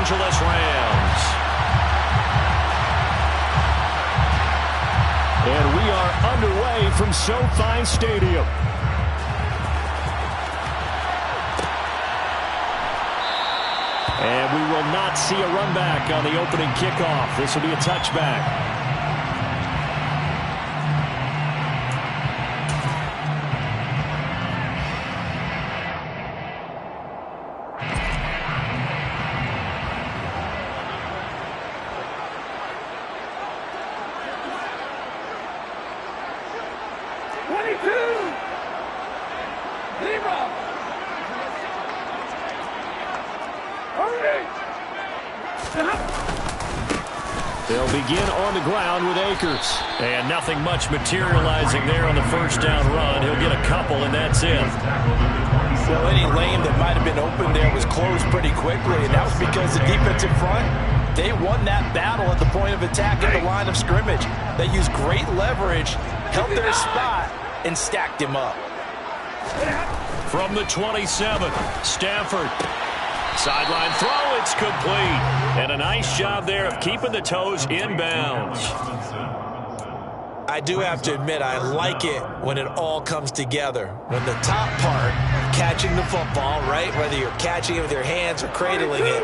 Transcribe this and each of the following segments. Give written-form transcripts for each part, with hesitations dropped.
Angeles Rams. And we are underway from SoFi Stadium. And we will not see a run back on the opening kickoff. This will be a touchback. They'll begin on the ground with Akers. And nothing much materializing there on the first down run. He'll get a couple, and that's it. Well, any lane that might have been open there was closed pretty quickly, and that was because the defensive front, they won that battle at the point of attack at the line of scrimmage. They used great leverage, held their spot, and stacked him up. From the 27, Stafford. Sideline throw, it's complete. And a nice job there of keeping the toes inbounds. I do have to admit, I like it when it all comes together. When the top part, catching the football, right, whether you're catching it with your hands or cradling it,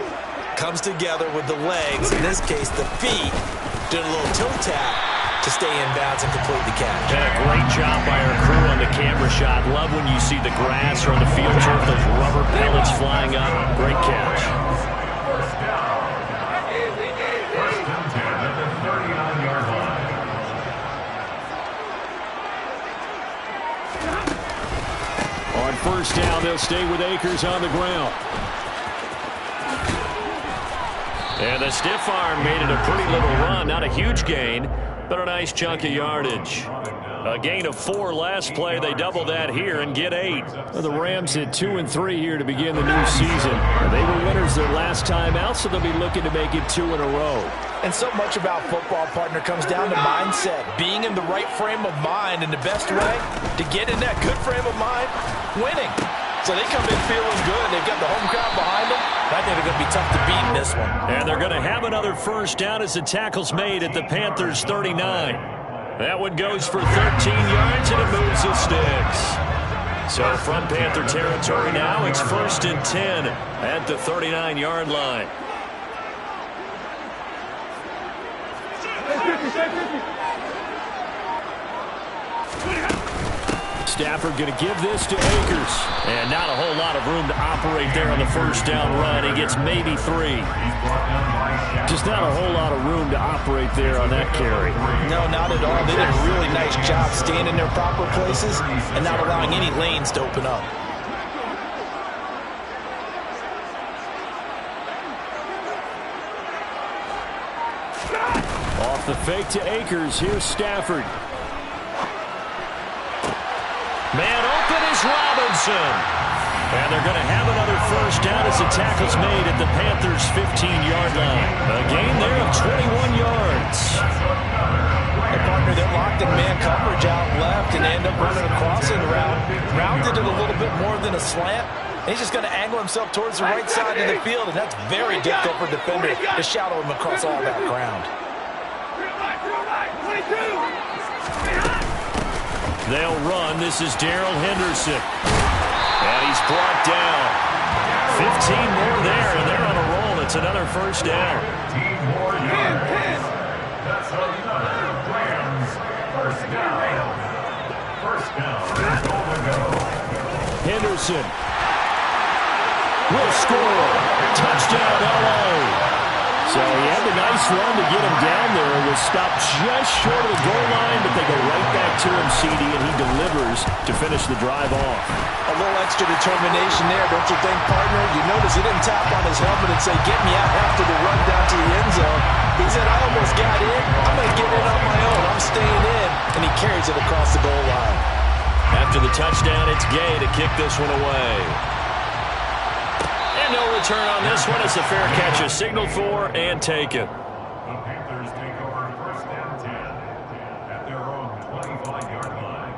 comes together with the legs, in this case the feet, did a little toe tap to stay in bounds and complete the catch. And a great job by our crew on the camera shot. Love when you see the grass or on the field turf, those rubber pellets flying up. Great catch. On first down, they'll stay with Akers on the ground. And the stiff arm made it a pretty little run. Not a huge gain, but a nice chunk of yardage. A gain of 4 last play. They double that here and get 8. The Rams hit 2 and 3 here to begin the new season. They were winners their last time out, so they'll be looking to make it 2 in a row. And so much about football, partner, comes down to mindset. Being in the right frame of mind, and the best way to get in that good frame of mind, winning. So they come in feeling good. They've got the home crowd behind them. I think they're going to be tough to beat in this one. And they're going to have another first down as the tackle's made at the Panthers' 39. That one goes for 13 yards, and it moves the sticks. So from Panther territory now, it's 1st and 10 at the 39-yard line. Stafford going to give this to Akers. And not a whole lot of room to operate there on the first down run. He gets maybe 3. Just not a whole lot of room to operate there on that carry. No, not at all. They did a really nice job staying in their proper places and not allowing any lanes to open up. Off the fake to Akers. Here's Stafford. Man open is Robinson. And they're going to have another first down as the tackle's made at the Panthers' 15-yard line. A gain there of 21 yards. The partner, they're locked in man coverage out left and end up running a crossing route. Rounded it a little bit more than a slant. He's just going to angle himself towards the right side of the field, and that's very difficult for a defender to shadow him across all that ground. They'll run. This is Darrell Henderson. And he's brought down. 15 more there, and they're on a roll. It's another first down. 15 more yards. That's another Rams first down. First down. Henderson will score. Touchdown, L.A. So he had the nice run to get him down there. It was stopped just short of the goal line, but they go right back to him, CD, and he delivers to finish the drive off. A little extra determination there, don't you think, partner? You notice he didn't tap on his helmet and say, get me out after the run down to the end zone. He said, I almost got in. I'm going to get in on my own. I'm staying in. And he carries it across the goal line. After the touchdown, it's Gay to kick this one away. And no return on this one. It's a fair catch, a signal for and taken. The Panthers take over first and 10 at their own 25-yard line.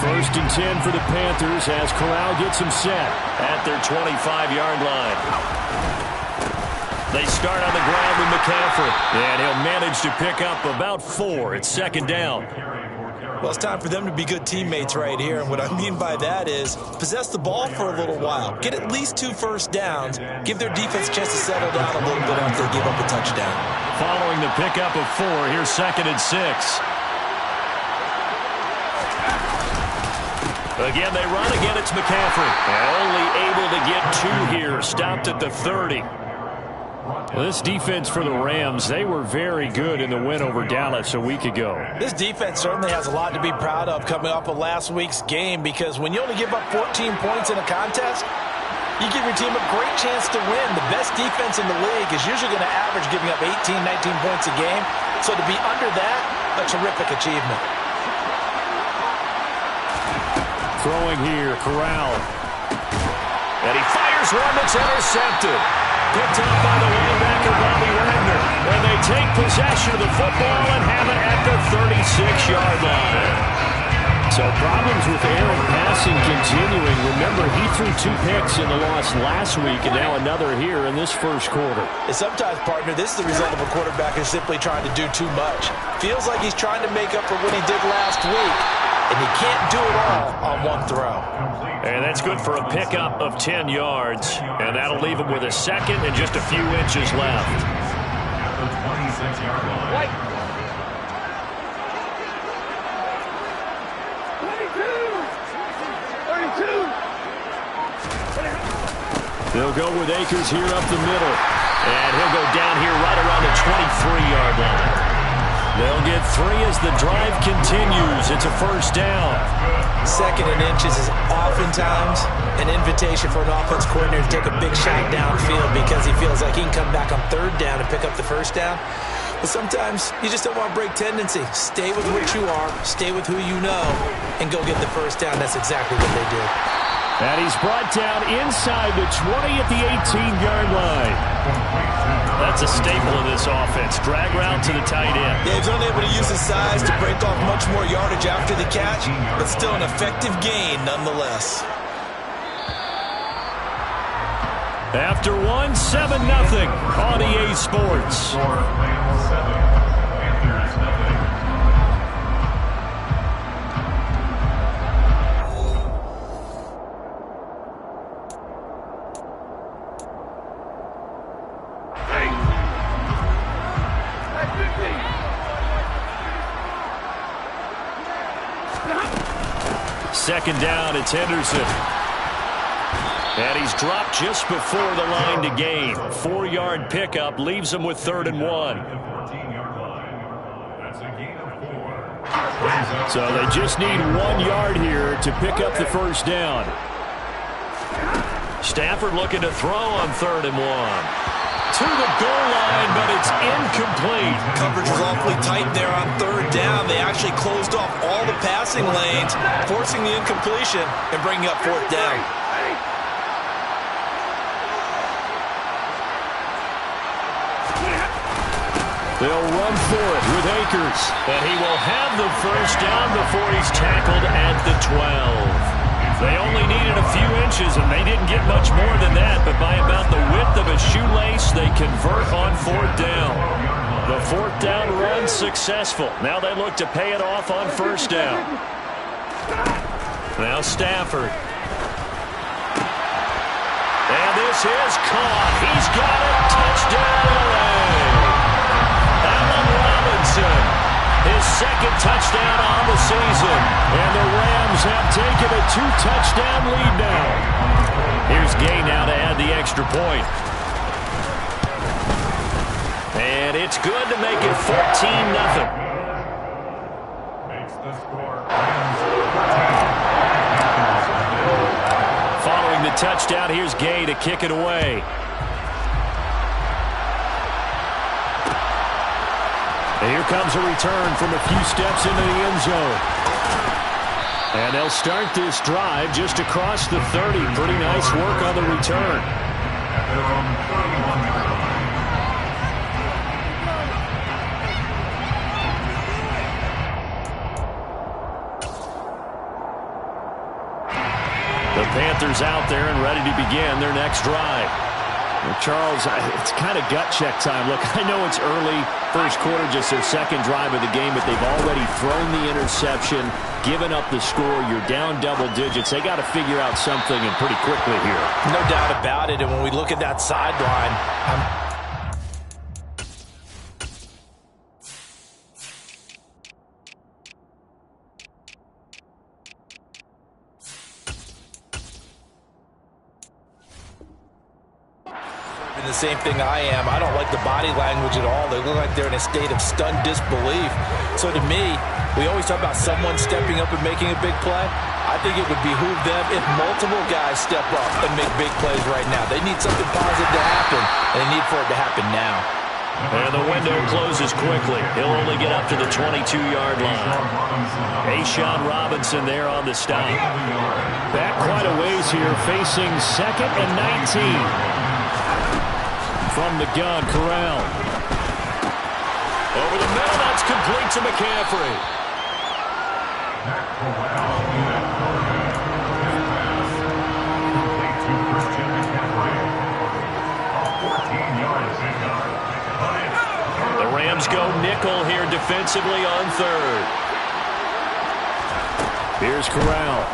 First and 10 for the Panthers as Corral gets him set at their 25-yard line. They start on the ground with McCaffrey, and he'll manage to pick up about 4. It's second down. Well, it's time for them to be good teammates right here, and what I mean by that is possess the ball for a little while. Get at least 2 first downs. Give their defense a chance to settle down a little bit after they give up a touchdown. Following the pickup of 4, here's second and 6. Again, they run. Again, it's McCaffrey. Only able to get 2 here. Stopped at the 30. Well, this defense for the Rams, they were very good in the win over Dallas a week ago. This defense certainly has a lot to be proud of coming off of last week's game, because when you only give up 14 points in a contest, you give your team a great chance to win. The best defense in the league is usually going to average giving up 18, 19 points a game. So to be under that, a terrific achievement. Throwing here, Corral. And he fires one that's intercepted. Picked up by the linebacker, Bobby Wagner. And they take possession of the football and have it at the 36-yard line. So problems with Aaron passing continuing. Remember, he threw 2 picks in the loss last week, and now another here in this first quarter. And sometimes, partner, this is the result of a quarterback who's simply trying to do too much. Feels like he's trying to make up for what he did last week, and he can't do it all on one throw. And that's good for a pickup of 10 yards. And that'll leave him with a second and just a few inches left. At the 26-yard line. They'll go with Akers here up the middle. And he'll go down here right around the 23-yard line. They'll get 3 as the drive continues. It's a first down. Second and inches is oftentimes an invitation for an offense coordinator to take a big shot downfield because he feels like he can come back on third down and pick up the first down. But sometimes you just don't want to break tendency. Stay with what you are, stay with who you know, and go get the first down. That's exactly what they did. And he's brought down inside the 20 at the 18-yard line. That's a staple of this offense. Drag route to the tight end. Yeah, he's only able to use his size to break off much more yardage after the catch, but still an effective gain nonetheless. After 1, 7-0 on EA Sports. Rams 7, Panthers nothing. Second down, it's Henderson. And he's dropped just before the line to gain. 4-yard pickup leaves him with 3rd and 1. That's a gain of 4. So they just need 1 yard here to pick up the first down. Stafford looking to throw on 3rd and 1. To the goal line, but it's incomplete. Coverage was awfully tight there on 3rd down. They actually closed off all the passing lanes, forcing the incompletion and bringing up 4th down. They'll run for it with Akers. And he will have the first down before he's tackled at the 12. They only needed a few inches, and they didn't get much more than that. But by about the width of a shoelace, they convert on 4th down. The 4th down run successful. Now they look to pay it off on 1st down. Now Stafford. And this is caught. He's got it. Touchdown, LA. Allen Robinson, his 2nd touchdown on the season. And the Rams have taken a 2-touchdown lead now. Here's Gay now to add the extra point. And it's good to make it 14-0. Makes the score. Following the touchdown, here's Gay to kick it away. And here comes a return from a few steps into the end zone. And they'll start this drive just across the 30. Pretty nice work on the return. At their own 31-yard line. The Panthers out there and ready to begin their next drive. Well, Charles, it's kind of gut check time. Look, I know it's early, first quarter, just their second drive of the game, but they've already thrown the interception, given up the score. You're down double digits. They got to figure out something, and pretty quickly here. No doubt about it. And when we look at that sideline, the same thing I am. I don't like the body language at all. They look like they're in a state of stunned disbelief. So to me, we always talk about someone stepping up and making a big play. I think it would behoove them if multiple guys step up and make big plays right now. They need something positive to happen, and they need for it to happen now. And the window closes quickly. He'll only get up to the 22-yard line. A'Shawn Robinson there on the stop. Back quite a ways here, facing 2nd and 19. From the gun, Corral. Over the middle, that's complete to McCaffrey. The Rams go nickel here defensively on 3rd. Here's Corral.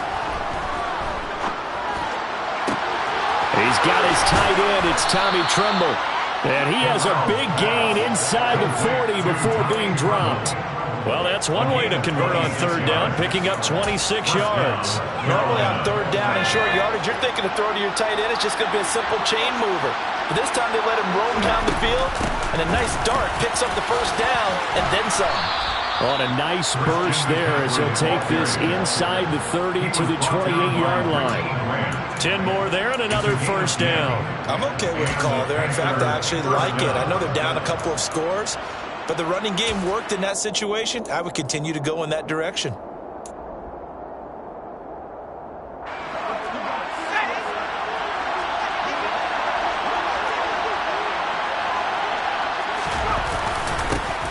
He's got his tight end. It's Tommy Tremble. And he has a big gain inside the 40 before being dropped. Well, that's one way to convert on 3rd down, picking up 26 yards. Normally on 3rd down and short yardage, you're thinking to throw to your tight end. It's just going to be a simple chain mover. But this time they let him roam down the field, and a nice dart picks up the 1st down and then some. On a nice burst there as he'll take this inside the 30 to the 28-yard line. 10 more there and another 1st down. I'm okay with the call there. In fact, I actually like it. I know they're down a couple of scores, but the running game worked in that situation. I would continue to go in that direction.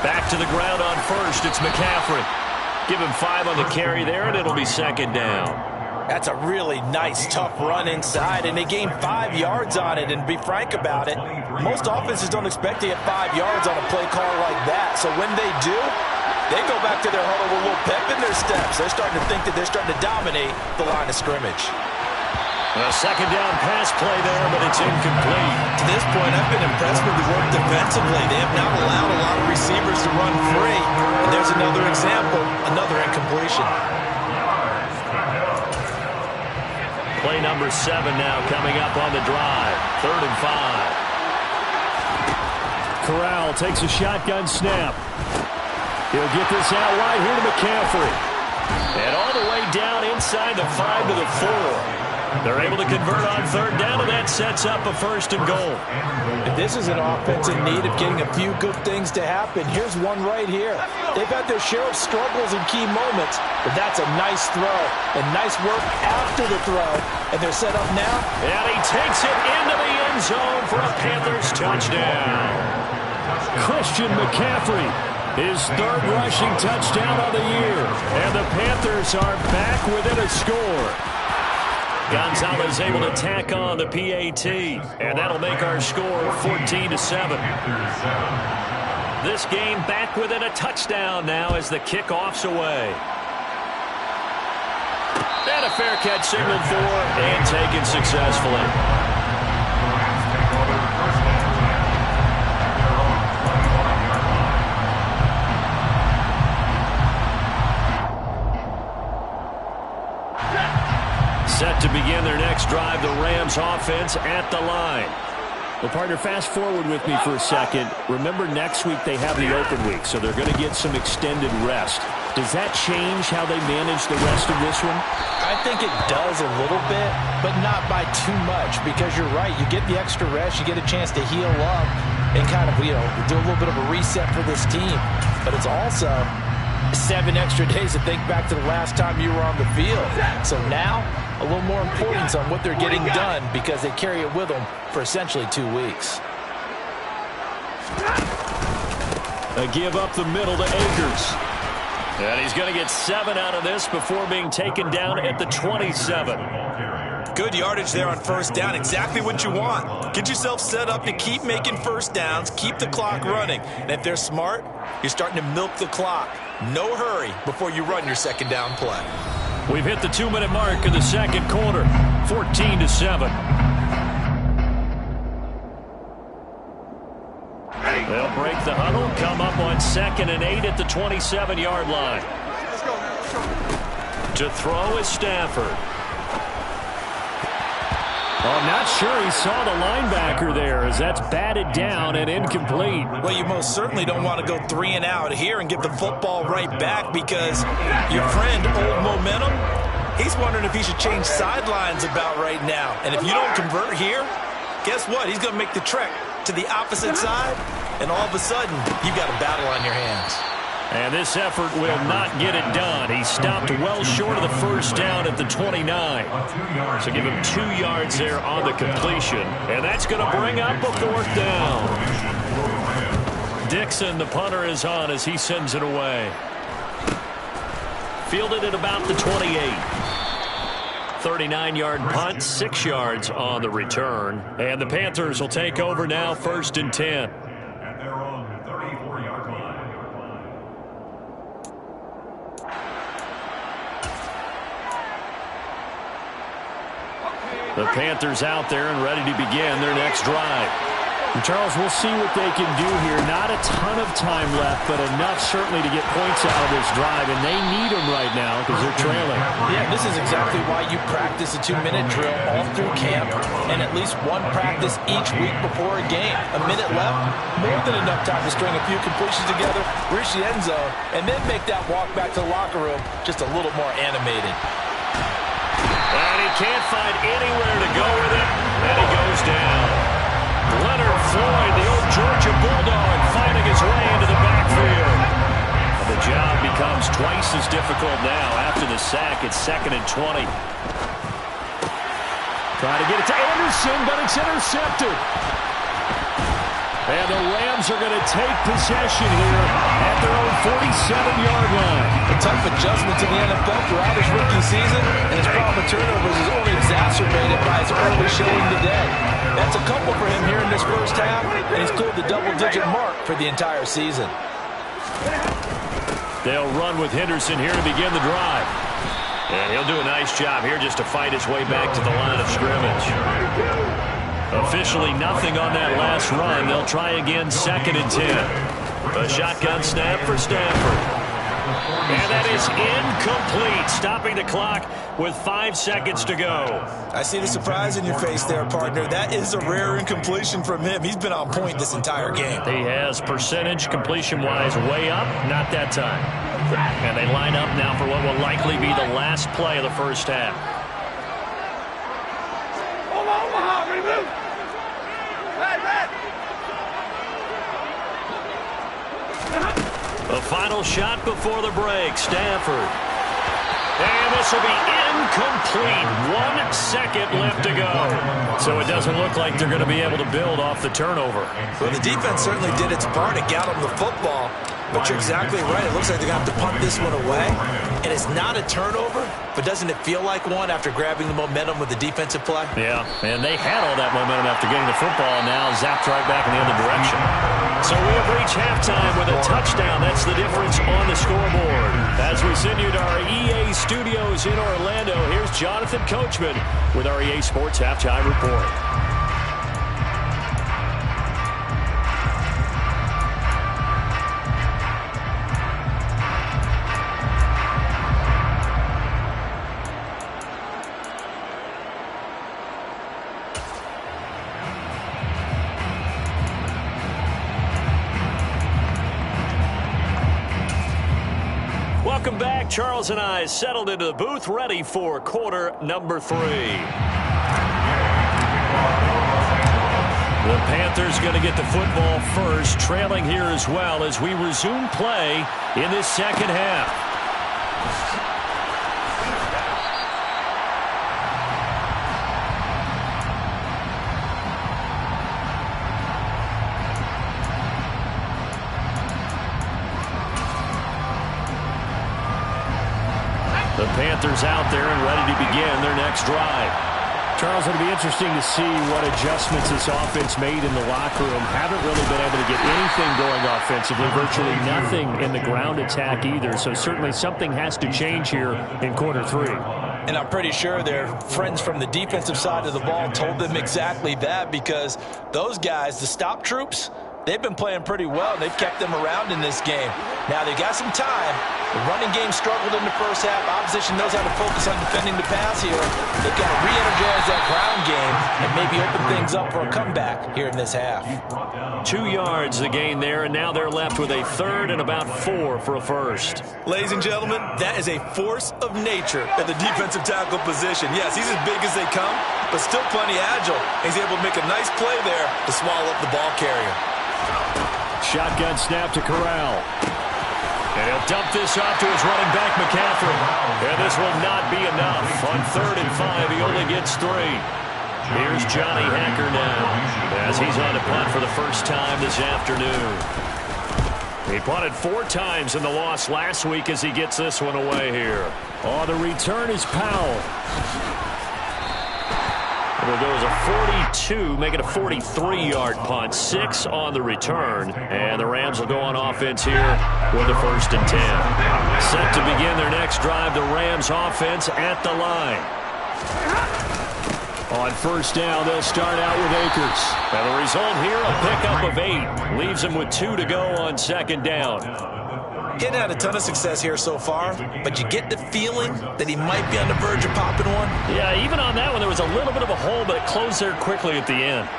Back to the ground on 1st. It's McCaffrey. Give him 5 on the carry there, and it'll be 2nd down. That's a really nice, tough run inside, and they gained 5 yards on it. And be frank about it, most offenses don't expect to get 5 yards on a play call like that. So when they do, they go back to their huddle with a little pep in their steps. They're starting to think that they're starting to dominate the line of scrimmage. A 2nd down pass play there, but it's incomplete. To this point, I've been impressed with the work defensively. They have not allowed a lot of receivers to run free. And there's another example, another incompletion. Play number 7 now coming up on the drive. 3rd and 5. Corral takes a shotgun snap. He'll get this out right here to McCaffrey. And all the way down inside the 5 to the 4. They're able to convert on 3rd down, and that sets up a 1st and goal. If this is an offense in need of getting a few good things to happen, here's one right here. They've had their share of struggles in key moments, but that's a nice throw and nice work after the throw. And they're set up now. And he takes it into the end zone for a Panthers touchdown. Christian McCaffrey, his 3rd rushing touchdown of the year. And the Panthers are back within a score. Gonzalez able to tack on the PAT, and that'll make our score 14-7. This game back within a touchdown now as the kickoff's away. And a fair catch signaled for and taken successfully. Set to begin their next drive, the Rams offense at the line. Well, partner, fast forward with me for a second. Remember, next week they have the open week, so they're going to get some extended rest. Does that change how they manage the rest of this one? I think it does a little bit, but not by too much, because you're right. You get the extra rest, you get a chance to heal up and kind of, do a little bit of a reset for this team. But it's also 7 extra days to think back to the last time you were on the field. So now, a little more importance on what they're getting done because they carry it with them for essentially 2 weeks. A give up the middle to Akers. And he's going to get 7 out of this before being taken down at the 27. Good yardage there on first down. Exactly what you want. Get yourself set up to keep making first downs, keep the clock running. And if they're smart, you're starting to milk the clock. No hurry before you run your second down play. We've hit the 2-minute mark in the second quarter, 14-7. They'll break the huddle, come up on 2nd and 8 at the 27-yard line. To throw is Stafford. Oh, I'm not sure he saw the linebacker there as that's batted down and incomplete. Well, you most certainly don't want to go 3 and out here and give the football right back because your friend, Old Momentum, he's wondering if he should change sidelines about right now. And if you don't convert here, guess what? He's going to make the trek to the opposite side, and all of a sudden, you've got a battle on your hands. And this effort will not get it done. He stopped well short of the first down at the 29. So give him 2 yards there on the completion. And that's going to bring up a 4th down. Dixon, the punter, is on as he sends it away. Fielded at about the 28. 39-yard punt, 6 yards on the return. And the Panthers will take over now, 1st and 10. At their own 34-yard line. The Panthers out there and ready to begin their next drive. And Charles, we'll see what they can do here. Not a ton of time left, but enough certainly to get points out of this drive, and they need them right now because they're trailing. Yeah, this is exactly why you practice a 2-minute drill all through camp and at least one practice each week before a game. A minute left, more than enough time to string a few completions together, reach the end zone, and then make that walk back to the locker room just a little more animated. And he can't find anywhere to go with it, and he goes down. Leonard Floyd, the old Georgia Bulldog, finding his way into the backfield. The job becomes twice as difficult now after the sack. It's 2nd and 20. Trying to get it to Anderson, but it's intercepted. And the Rams are going to take possession here at their own 47-yard line. A tough adjustment to the NFL throughout his rookie season, and his problem with turnovers is only exacerbated by his early showing today. That's a couple for him here in this first half, and he's cleared the double-digit mark for the entire season. They'll run with Henderson here to begin the drive. And he'll do a nice job here just to fight his way back to the line of scrimmage. Officially nothing on that last run. They'll try again, 2nd and 10. A shotgun snap for Stafford. And that is incomplete, stopping the clock with 5 seconds to go. I see the surprise in your face there, partner. That is a rare incompletion from him. He's been on point this entire game. He has percentage completion-wise way up, not that time. And they line up now for what will likely be the last play of the first half. The final shot before the break, Stafford. And this will be incomplete. 1 second left to go. So it doesn't look like they're going to be able to build off the turnover. Well, the defense certainly did its part to get them the football. But you're exactly right. It looks like they're going to have to punt this one away. And it's not a turnover, but doesn't it feel like one after grabbing the momentum with the defensive play? Yeah, and they had all that momentum after getting the football, and now zapped right back in the other direction. So we have reached halftime with a touchdown. That's the difference on the scoreboard. As we send you to our EA studios in Orlando, here's Jonathan Coachman with our EA Sports Halftime Report. Welcome back. Charles and I settled into the booth, ready for quarter number 3. The Panthers going to get the football first, trailing here as well as we resume play in this second half. The Panthers out there and ready to begin their next drive. Charles, it'll be interesting to see what adjustments this offense made in the locker room. Haven't really been able to get anything going offensively, virtually nothing in the ground attack either. So certainly something has to change here in quarter 3. And I'm pretty sure their friends from the defensive side of the ball told them exactly that, because those guys, the stop troops, they've been playing pretty well. They've kept them around in this game. Now, they got some time. The running game struggled in the first half. Opposition knows how to focus on defending the pass here. They've got to re-energize that ground game and maybe open things up for a comeback here in this half. 2 yards the gain there, and now they're left with a 3rd and about 4 for a first. Ladies and gentlemen, that is a force of nature at the defensive tackle position. Yes, he's as big as they come, but still plenty agile. He's able to make a nice play there to swallow up the ball carrier. Shotgun snap to Corral. And he'll dump this off to his running back, McCaffrey. And this will not be enough. On 3rd and 5, he only gets 3. Here's Johnny Hacker now, as he's on to punt for the first time this afternoon. He punted 4 times in the loss last week as he gets this one away here. Oh, the return is Powell. It'll go as a 42, make it a 43-yard punt. 6 on the return. And the Rams will go on offense here with a 1st and 10. Set to begin their next drive, the Rams offense at the line. On 1st down, they'll start out with Akers. And the result here, a pickup of 8. Leaves him with 2 to go on 2nd down. He hadn't had a ton of success here so far, but you get the feeling that he might be on the verge of popping one. Yeah, even on that one, there was a little bit of a hole, but it closed there quickly at the end.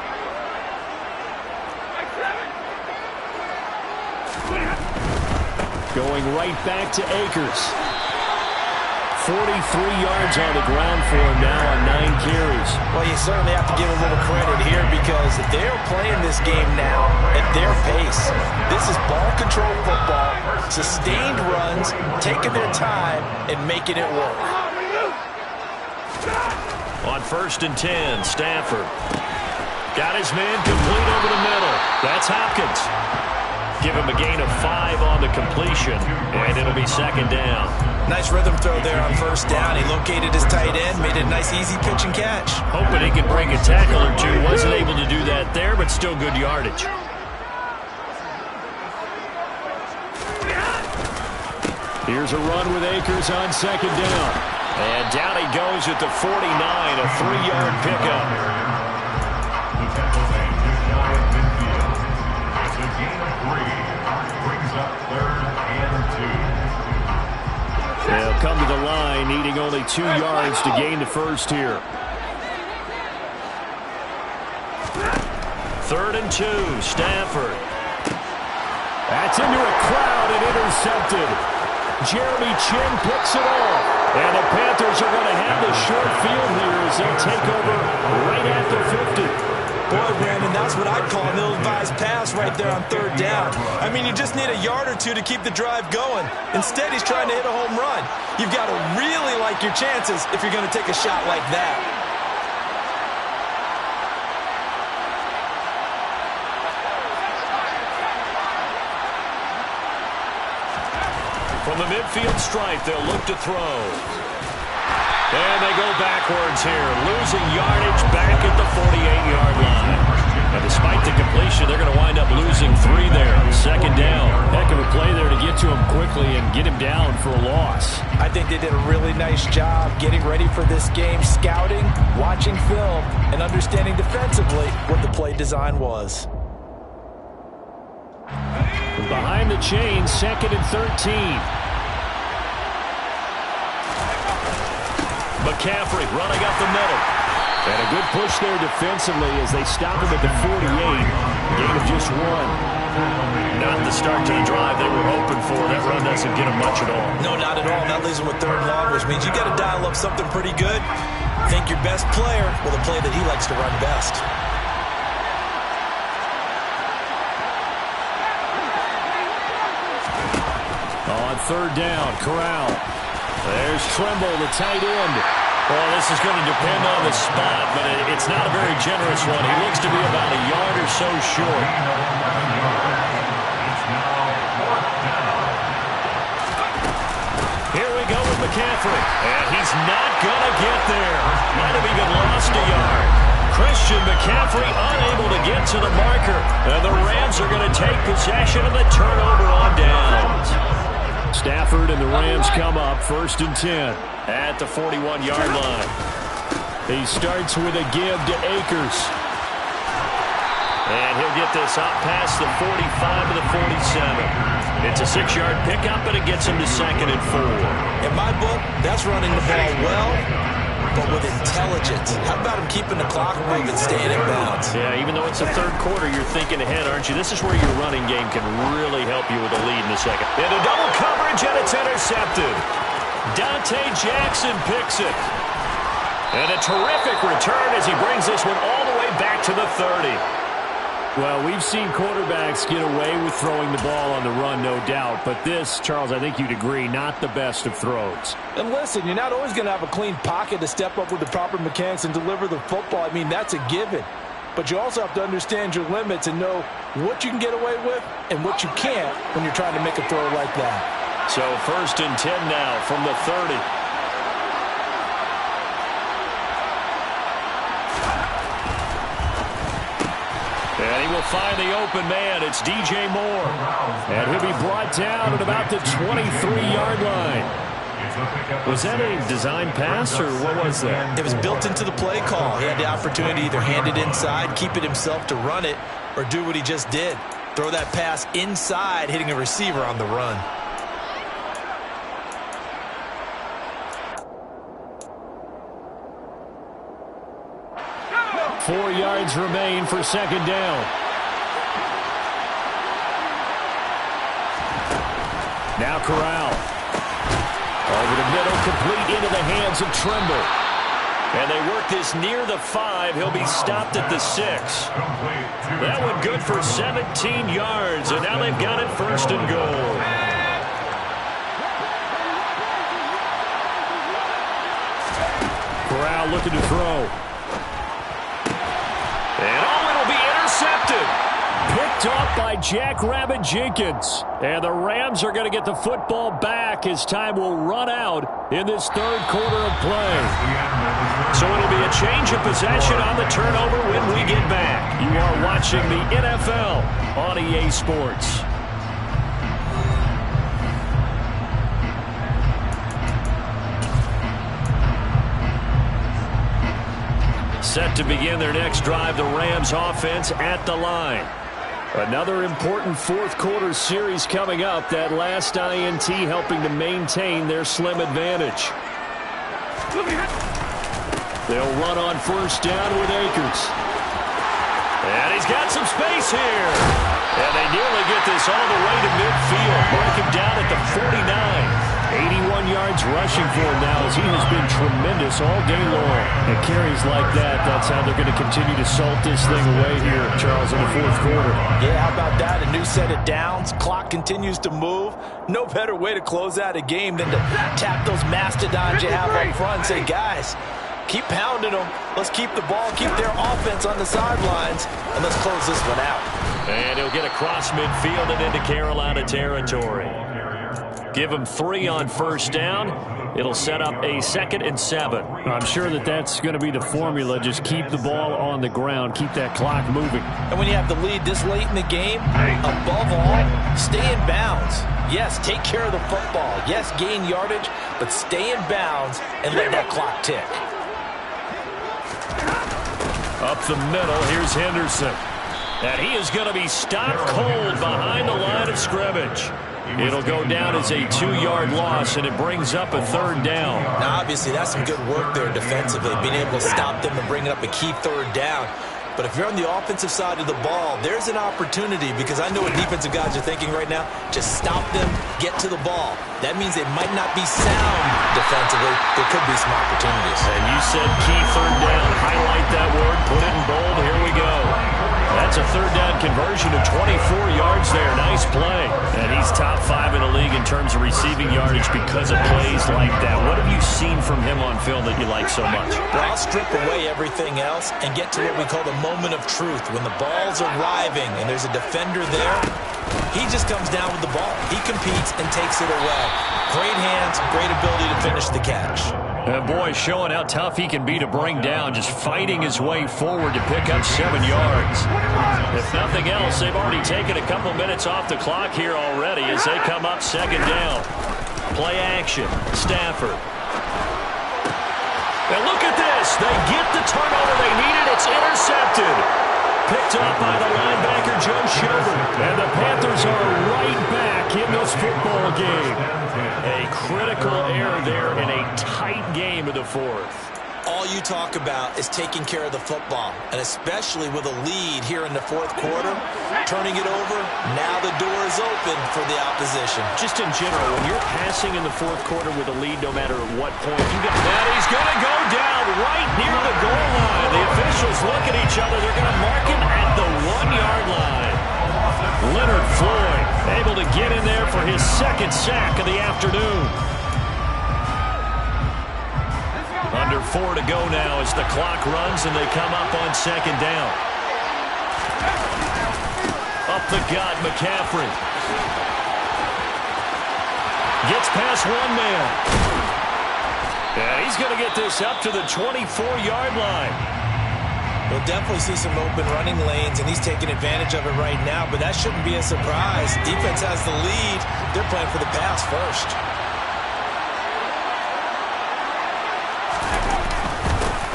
Going right back to Akers. 43 yards on the ground for him now on 9 carries. Well, you certainly have to give a little credit here, because they're playing this game now at their pace. This is ball control football, sustained runs, taking their time and making it work. On 1st and 10, Stafford. Got his man complete over the middle. That's Hopkins. Give him a gain of 5 on the completion, and it'll be 2nd down. Nice rhythm throw there on 1st down. He located his tight end, made it a nice easy pitch and catch. Hoping he could break a tackle or 2. Wasn't able to do that there, but still good yardage. Here's a run with Akers on 2nd down. And down he goes at the 49, a 3-yard pickup. The Tampa Bay just wide midfield. It's a gain of 3. Brings up 3rd and 2. They'll come to the line, needing only 2 yards to gain the 1st here. 3rd and 2, Stafford. That's into a crowd and intercepted. Jeremy Chinn picks it off. And the Panthers are going to have the short field here as they'll take over right at the 50. Boy, Brandon, that's what I'd call an ill-advised pass right there on 3rd down. I mean, you just need a yard or 2 to keep the drive going. Instead, he's trying to hit a home run. You've got to really like your chances if you're going to take a shot like that. From the midfield stripe, they'll look to throw. And they go backwards here, losing yardage back at the 48-yard line. And despite the completion, they're going to wind up losing 3 there. 2nd down. Heck of a play there to get to him quickly and get him down for a loss. I think they did a really nice job getting ready for this game, scouting, watching film, and understanding defensively what the play design was. Behind the chain, 2nd and 13. McCaffrey running up the middle. And a good push there defensively as they stop him at the 48. Gain of just 1. Not the start to the drive they were hoping for. That run doesn't get them much at all. No, not at all. That leaves him with 3rd and long, which means you got to dial up something pretty good. Think your best player with a play that he likes to run best. On 3rd down, Corral. There's Tremble, the tight end. Well, this is going to depend on the spot, but it's not a very generous one. He looks to be about a yard or so short. Here we go with McCaffrey. And he's not going to get there. Might have even lost a yard. Christian McCaffrey unable to get to the marker. And the Rams are going to take possession of the turnover on downs. Stafford and the Rams come up 1st and 10 at the 41-yard line. He starts with a give to Akers. And he'll get this up past the 45 to the 47. It's a 6-yard pickup, and it gets him to 2nd and 4. In my book, that's running the ball well, but with intelligence. How about him keeping the clock moving, staying in bounds? Yeah, even though it's the 3rd quarter, you're thinking ahead, aren't you? This is where your running game can really help you with a lead in the second. Into double coverage, and it's intercepted. Dante Jackson picks it. And a terrific return as he brings this one all the way back to the 30. Well, we've seen quarterbacks get away with throwing the ball on the run, no doubt. But this, Charles, I think you'd agree, not the best of throws. And listen, you're not always going to have a clean pocket to step up with the proper mechanics and deliver the football. I mean, that's a given. But you also have to understand your limits and know what you can get away with and what you can't when you're trying to make a throw like that. So 1st and 10 now from the 30. And he will find the open man. It's DJ Moore. And he'll be brought down at about the 23-yard line. Was that a design pass, or what was that? It was built into the play call. He had the opportunity to either hand it inside, keep it himself to run it, or do what he just did. Throw that pass inside, hitting a receiver on the run. Four yards remain for 2nd down. Now Corral. Over the middle, complete into the hands of Trimble. And they work this near the 5. He'll be stopped at the 6. That one good for 17 yards, and now they've got it 1st and goal. Corral looking to throw. And it'll be intercepted. Picked off by Jackrabbit Jenkins. And the Rams are going to get the football back as time will run out in this 3rd quarter of play. So it'll be a change of possession on the turnover when we get back. You are watching the NFL on EA Sports. Set to begin their next drive, the Rams offense at the line. Another important 4th quarter series coming up. That last INT helping to maintain their slim advantage. They'll run on 1st down with Akers. And he's got some space here. And they nearly get this all the way to midfield. Mark him down at the 49. 81 yards rushing for him now as he has been tremendous all day long. And carries like that, that's how they're going to continue to salt this thing away here, Charles, in the 4th quarter. Yeah, how about that? A new set of downs. Clock continues to move. No better way to close out a game than to tap those mastodons you have up front and say, guys, keep pounding them. Let's keep the ball, keep their offense on the sidelines, and let's close this one out. And he'll get across midfield and into Carolina territory. Give him 3 on 1st down. It'll set up a 2nd and 7. I'm sure that's going to be the formula. Just keep the ball on the ground. Keep that clock moving. And when you have the lead this late in the game, above all, stay in bounds. Yes, take care of the football. Yes, gain yardage, but stay in bounds and let that clock tick. Up the middle, here's Henderson. And he is going to be stopped cold behind the line of scrimmage. It'll go down as a 2-yard loss, and it brings up a 3rd down. Now, obviously, that's some good work there defensively, being able to stop them and bring up a key 3rd down. But if you're on the offensive side of the ball, there's an opportunity, because I know what defensive guys are thinking right now. Just stop them, get to the ball. That means they might not be sound defensively. There could be some opportunities. And you said key 3rd down. Highlight that word, put it in bold. Here we go. That's a 3rd down conversion of 24 yards there. Nice play. And he's top 5 in the league in terms of receiving yardage because of plays like that. What have you seen from him on film that you like so much? Well, I'll strip away everything else and get to what we call the moment of truth. When the ball's arriving and there's a defender there, he just comes down with the ball. He competes and takes it away. Great hands, great ability to finish the catch. And boy, showing how tough he can be to bring down, just fighting his way forward to pick up 7 yards. If nothing else, they've already taken a couple minutes off the clock here already as they come up 2nd down. Play action, Stafford. And look at this. They get the turnover they needed. It's intercepted. Picked up by the linebacker, Joe Schobert. And the Panthers are right back in this football game. A critical error there in a tight game of the 4th. All you talk about is taking care of the football, and especially with a lead here in the 4th quarter, turning it over, now the door is open for the opposition. Just in general, when you're passing in the 4th quarter with a lead, no matter at what point, you get that. He's going to go down right near the goal line. The officials look at each other. They're going to mark him at the 1-yard line. Leonard Floyd able to get in there for his 2nd sack of the afternoon. Under 4 to go now as the clock runs and they come up on 2nd down. Up the gut, McCaffrey. Gets past 1 man. Yeah, he's going to get this up to the 24-yard line. We'll definitely see some open running lanes, and he's taking advantage of it right now, but that shouldn't be a surprise. Defense has the lead. They're playing for the pass first.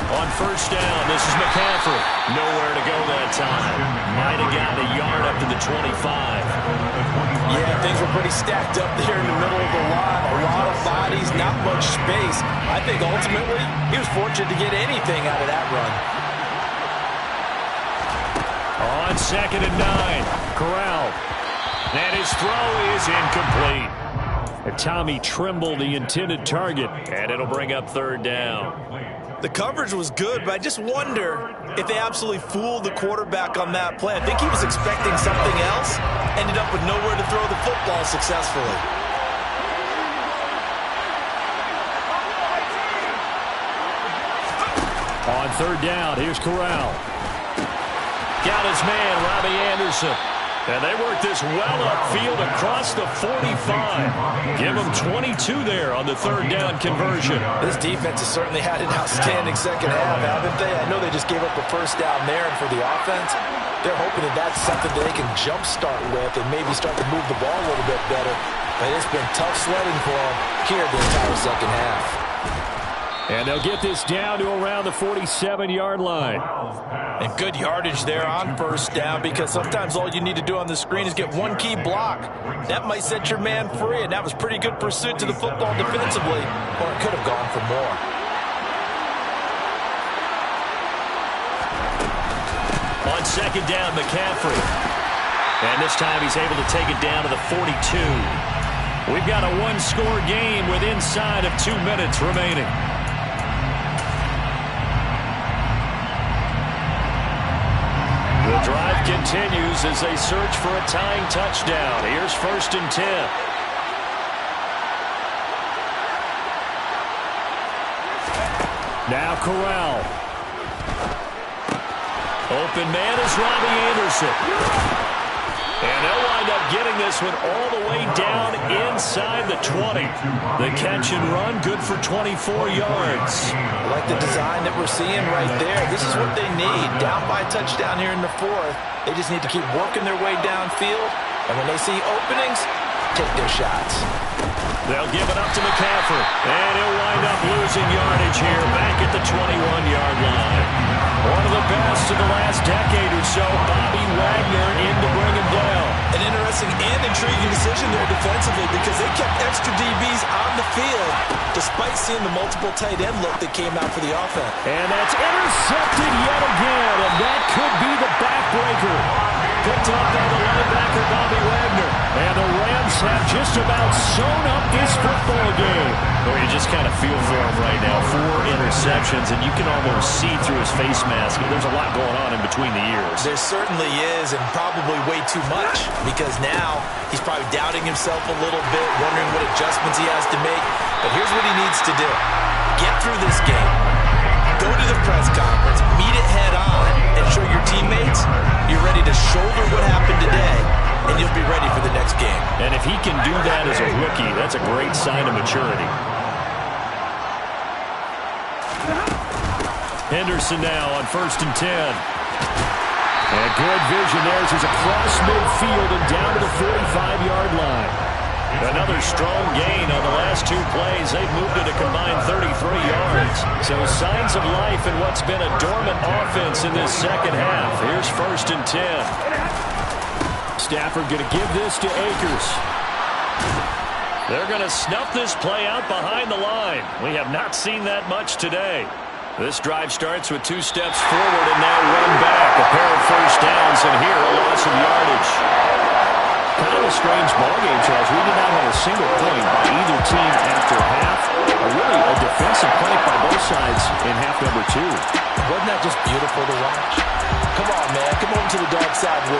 On 1st down, this is McCaffrey. Nowhere to go that time. Might have gotten a yard up to the 25. Yeah, things were pretty stacked up there in the middle of the line. A lot of bodies, not much space. I think ultimately he was fortunate to get anything out of that run. On 2nd and 9, Corral. And his throw is incomplete. And Tommy Tremble, the intended target. And it'll bring up 3rd down. The coverage was good, but I just wonder if they absolutely fooled the quarterback on that play. I think he was expecting something else, ended up with nowhere to throw the football successfully. On 3rd down, here's Corral. Got his man, Robbie Anderson. And they work this well upfield across the 45. Give them 22 there on the 3rd down conversion. This defense has certainly had an outstanding 2nd half, haven't they? I know they just gave up the 1st down there, and for the offense, they're hoping that that's something they can jumpstart with and maybe start to move the ball a little bit better. But it's been tough sledding for them here the entire 2nd half. And they'll get this down to around the 47-yard line. And good yardage there on 1st down, because sometimes all you need to do on the screen is get one key block. That might set your man free, and that was pretty good pursuit to the football defensively, or it could have gone for more. On 2nd down, McCaffrey. And this time he's able to take it down to the 42. We've got a 1-score game with inside of 2 minutes remaining. The drive continues as they search for a tying touchdown. Here's 1st and 10. Now Corral. Open man is Robbie Anderson. And they'll wind up getting this one all the way down inside the 20. The catch and run, good for 24 yards. I like the design that we're seeing right there. This is what they need. Down by a touchdown here in the 4th. They just need to keep working their way downfield. And when they see openings, take their shots. They'll give it up to McCaffrey. And he'll wind up losing yardage here back at the 21-yard line. One of the best of the last decade or so, Bobby Wagner in to bring him down. An interesting and intriguing decision there defensively, because they kept extra DBs on the field despite seeing the multiple tight end look that came out for the offense. And that's intercepted yet again, and that could be the backbreaker. Picked up by the linebacker, Bobby Wagner. And the Rams have just about sewn up this football game. Well, you just kind of feel for him right now. 4 interceptions, and you can almost see through his face mask. There's a lot going on in between the ears. There certainly is, and probably way too much, because now he's probably doubting himself a little bit, wondering what adjustments he has to make. But here's what he needs to do. Get through this game. Go to the press conference, meet it head on, and show your teammates you're ready to shoulder what happened today and you'll be ready for the next game. And if he can do that as a rookie, that's a great sign of maturity. Henderson now on 1st and 10. And good vision there as he's across midfield and down to the 45-yard line. Another strong gain on the last 2 plays. They've moved it a combined 33 yards. So signs of life in what's been a dormant offense in this second half. Here's 1st and 10. Stafford going to give this to Akers. They're going to snuff this play out behind the line. We have not seen that much today. This drive starts with 2 steps forward and now 1 back. A pair of first downs, and here a loss of yardage. Kind of a strange ballgame, Charles. We did not have a single point by either team after half. Really a defensive clinic by both sides in half number 2. Wasn't that just beautiful to watch? Come on, man. Come over to the dark side with